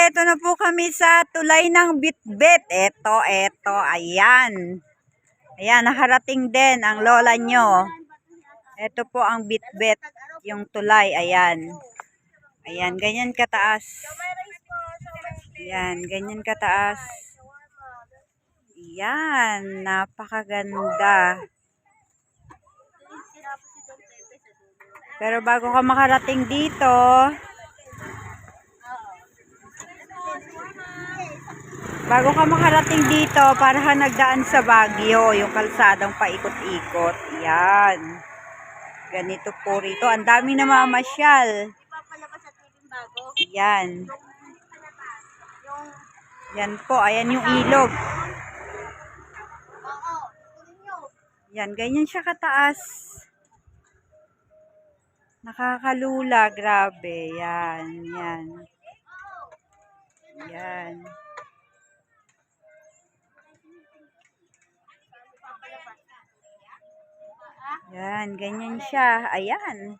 eto na po kami sa tulay ng Bitbit. Eto, ayan. Ayan, nakarating din ang lola nyo. Eto po ang Bitbit, yung tulay, ayan. Ayan, ganyan kataas. Ayan, ganyan kataas. Ayan, napakaganda. Pero bago ka makarating dito, para ka nagdaan sa Baguio, yung kalsadang paikot-ikot. Yan. Ganito po rito. Ang dami namamasyal. Yan. Yan po. Ayan yung ilog. Yan. Ganyan siya kataas. Nakakalula. Grabe. Yan. Yan. Yan. Yan, ganyan siya. Ayan.